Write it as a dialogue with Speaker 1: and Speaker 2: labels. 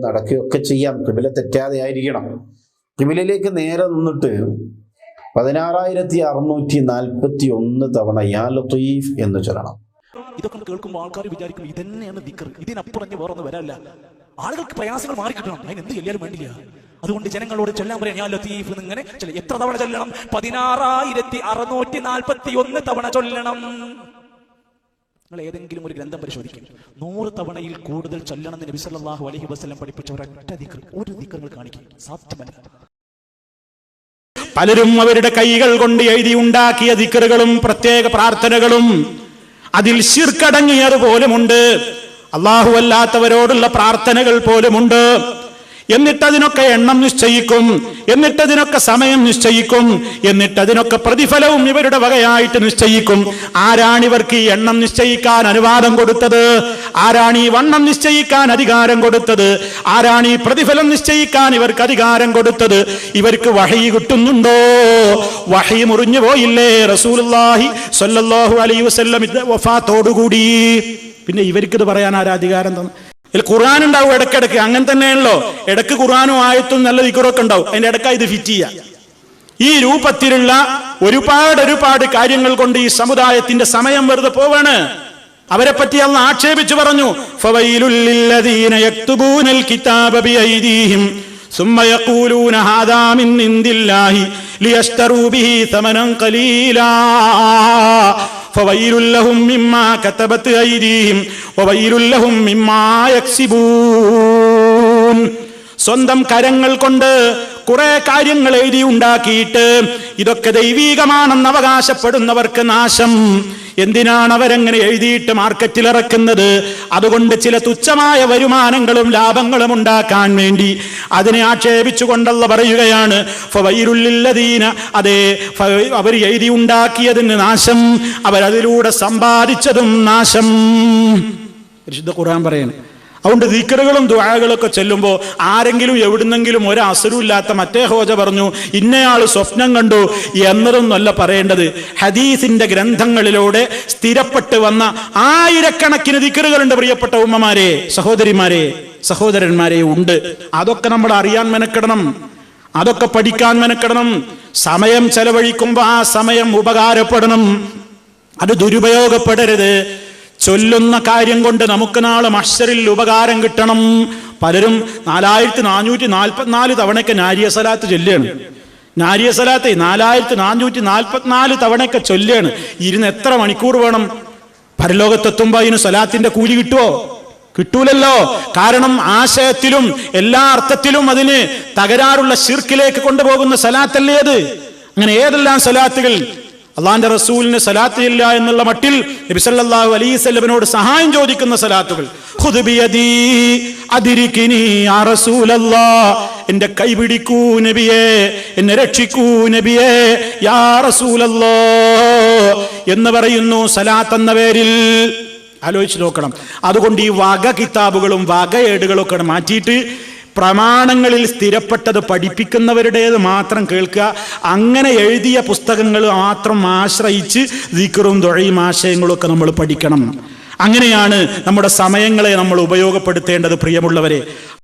Speaker 1: നടക്കുകയൊക്കെ ചെയ്യാം. ഖിബില തെറ്റാതെ ആയിരിക്കണം. ഖിബിലയിലേക്ക് നേരെ നിന്നിട്ട് 16,641 തവണ യാ ലത്തീഫ് എന്ന് ചൊല്ലണം.
Speaker 2: ഇതൊക്കെ കേൾക്കുമ്പോൾ ആൾക്കാർ വിചാരിക്കും ഇതന്നെയാണ് ദിക്ർ, ഇതിനപ്പുറം വേറൊന്നും വരാല്ല. ആളുകൾക്ക് പ്രയാസങ്ങൾ മാറി കിട്ടണം, അതിന് എന്ത് ചെല്ലാലും വേണ്ടില്ല. അതുകൊണ്ട് ജനങ്ങളോട് ചൊല്ലാൻ പറയാം യാ ലത്തീഫ് എന്നിങ്ങനെ. എത്ര തവണ ചൊല്ലണം? 16,641 തവണ ചൊല്ലണം. നിങ്ങൾ ഏതെങ്കിലും ഒരു ഗ്രന്ഥം പരിശോധിക്കും, 100 തവണയിൽ കൂടുതൽ ചൊല്ലണം എന്ന് നബി സല്ലല്ലാഹു അലൈഹി വസല്ലം പഠിപ്പിച്ച ഒരൊറ്റ ദിക്ർ, ഒരു ദിക്ർ കാണിക്കും, സാധ്യമല്ല.
Speaker 3: പലരും അവരുടെ കൈകൾ കൊണ്ട് എഴുതി ഉണ്ടാക്കിയ ദിക്റുകളും പ്രത്യേക പ്രാർത്ഥനകളും അതിൽ ശിർക്കടങ്ങിയത് പോലുമുണ്ട്. അല്ലാഹു അല്ലാത്തവരോടുള്ള പ്രാർത്ഥനകൾ പോലുമുണ്ട്. എന്നിട്ടതിനൊക്കെ എണ്ണം നിശ്ചയിക്കും, എന്നിട്ടതിനൊക്കെ സമയം നിശ്ചയിക്കും, എന്നിട്ടതിനൊക്കെ പ്രതിഫലവും ഇവരുടെ വകയായിട്ട് നിശ്ചയിക്കും. ആരാണിവർക്ക് ഈ എണ്ണം നിശ്ചയിക്കാൻ അനുവാദം കൊടുത്തത്? ആരാണ് ഈ വണ്ണം നിശ്ചയിക്കാൻ അധികാരം കൊടുത്തത്? ആരാണ് ഈ പ്രതിഫലം നിശ്ചയിക്കാൻ ഇവർക്ക് അധികാരം കൊടുത്തത്? ഇവർക്ക് വഹി കിട്ടുന്നുണ്ടോ? വഹി മുറിഞ്ഞു പോയില്ലേ റസൂലുള്ളാഹി സ്വല്ലല്ലാഹു അലൈഹി വസല്ലം വഫാത്തോടുകൂടി? പിന്നെ ഇവർക്കിത് പറയാൻ ആരാ അധികാരം തന്നെ? ഖുർആൻ ഉണ്ടാവും ഇടക്കിടക്ക്, അങ്ങനെ തന്നെയാണല്ലോ. ഇടക്ക് ഖുർആനും ആയത്തും നല്ല ദിക്റൊക്കെ ഉണ്ടാവും, അതിന്റെ ഇടയ്ക്ക് ഇത് ഫിറ്റ് ചെയ്യുക. ഈ രൂപത്തിലുള്ള ഒരുപാട് കാര്യങ്ങൾ കൊണ്ട് ഈ സമുദായത്തിന്റെ സമയം വെറുതെ പോവാണ്. അവരെ പറ്റി അല്ലാഹു ആക്ഷേപിച്ചു പറഞ്ഞു, ഫവൈലുൽ ലില്ലദീന യക്തുബൂനൽ കിതാബ ബിഐദീഹിം ثم يقولون هذا من عند الله ليشتروا به ثمنا قليلا فويل لهم مما كتبت أيديهم وويل لهم مما يكسبون. സ്വന്തം കരങ്ങൾ കൊണ്ട് കുറെ കാര്യങ്ങൾ എഴുതി ഉണ്ടാക്കിയിട്ട് ഇതൊക്കെ ദൈവീകമാണെന്ന് അവകാശപ്പെടുന്നവർക്ക് നാശം. എന്തിനാണ് അവരെങ്ങനെ എഴുതിയിട്ട് മാർക്കറ്റിൽ ഇറക്കുന്നത്? അതുകൊണ്ട് ചില തുച്ഛമായ വരുമാനങ്ങളും ലാഭങ്ങളും ഉണ്ടാക്കാൻ വേണ്ടി. അതിനെ ആക്ഷേപിച്ചുകൊണ്ടല്ല പറയുകയാണ് ഫവൈലുൽ ലില്ലദീന, അതെ അവർ എഴുതി ഉണ്ടാക്കിയതിന് നാശം, അവരതിലൂടെ സമ്പാദിച്ചതും നാശം. പരിശുദ്ധ ഖുർആൻ പറയണം. അതുകൊണ്ട് ദിക്റുകളും ദുആകളൊക്കെ ചെല്ലുമ്പോൾ ആരെങ്കിലും എവിടുന്നെങ്കിലും ഒരു അസറുമില്ലാത്ത മറ്റേ ഹോജ പറഞ്ഞു ഇന്നയാൾ സ്വപ്നം കണ്ടു എന്നതൊന്നുമല്ല പറയേണ്ടത്. ഹദീസിന്റെ ഗ്രന്ഥങ്ങളിലൂടെ സ്ഥിരപ്പെട്ട് വന്ന ആയിരക്കണക്കിന് ദിക്റുകളുണ്ട് പ്രിയപ്പെട്ട ഉമ്മമാരെ, സഹോദരിമാരെ, സഹോദരന്മാരെ ഉണ്ട്. അതൊക്കെ നമ്മൾ അറിയാൻ മെനക്കെടണം, അതൊക്കെ പഠിക്കാൻ മെനക്കെടണം. സമയം ചെലവഴിക്കുമ്പോൾ ആ സമയം ഉപകാരപ്പെടണം, അത് ദുരുപയോഗപ്പെടരുത്. ചൊല്ലുന്ന കാര്യം കൊണ്ട് നമുക്ക് നാളെ മഹ്ശറിൽ ഉപകാരം കിട്ടണം. പലരും 4444 തവണയൊക്കെ നാരിയ സലാത്ത് ചൊല്ലുകയാണ്. നാരിയ സലാത്ത് 4444 തവണയൊക്കെ ചൊല്ലുകയാണ്. ഇരുന്ന് എത്ര മണിക്കൂർ വേണം? പരലോകത്തെത്തുമ്പോ അതിന് സലാത്തിന്റെ കൂലി കിട്ടുമോ? കിട്ടൂലല്ലോ. കാരണം ആശയത്തിലും എല്ലാ അർത്ഥത്തിലും അതിന് തകരാറുള്ള ശിർക്കിലേക്ക് കൊണ്ടുപോകുന്ന സലാത്തല്ലേ അത്. അങ്ങനെ ഏതെല്ലാം സലാത്തുകൾ അള്ളാന്റെ റസൂലിന് സലാത്ത് ഇല്ല എന്നുള്ള മട്ടിൽ നബി സല്ലല്ലാഹു അലൈഹി വസല്ലമയോട് സഹായം ചോദിക്കുന്ന സലാത്തുകൾ. ഖുദ് ബിയദീ അദ്രികിനി യാ റസൂലല്ലാഹ്, എന്റെ കൈ പിടിക്കൂ നബിയേ, എന്നെ രക്ഷിക്കൂ നബിയേ യാ റസൂലല്ലാഹ് എന്ന് പറയുന്നു സലാത്ത് എന്ന പേരിൽ. ആലോചിച്ച് നോക്കണം. അതുകൊണ്ട് ഈ വക കിതാബുകളും വക ഏടുകളൊക്കെ മാറ്റിയിട്ട് പ്രമാണങ്ങളിൽ സ്ഥിരപ്പെട്ടത് പഠിപ്പിക്കുന്നവരുടേത് മാത്രം കേൾക്കുക. അങ്ങനെ എഴുതിയ പുസ്തകങ്ങൾ മാത്രം ആശ്രയിച്ച് ദിക്റും ദുആയും ആശയങ്ങളൊക്കെ നമ്മൾ പഠിക്കണം. അങ്ങനെയാണ് നമ്മുടെ സമയങ്ങളെ നമ്മൾ ഉപയോഗപ്പെടുത്തേണ്ടത് പ്രിയമുള്ളവരെ.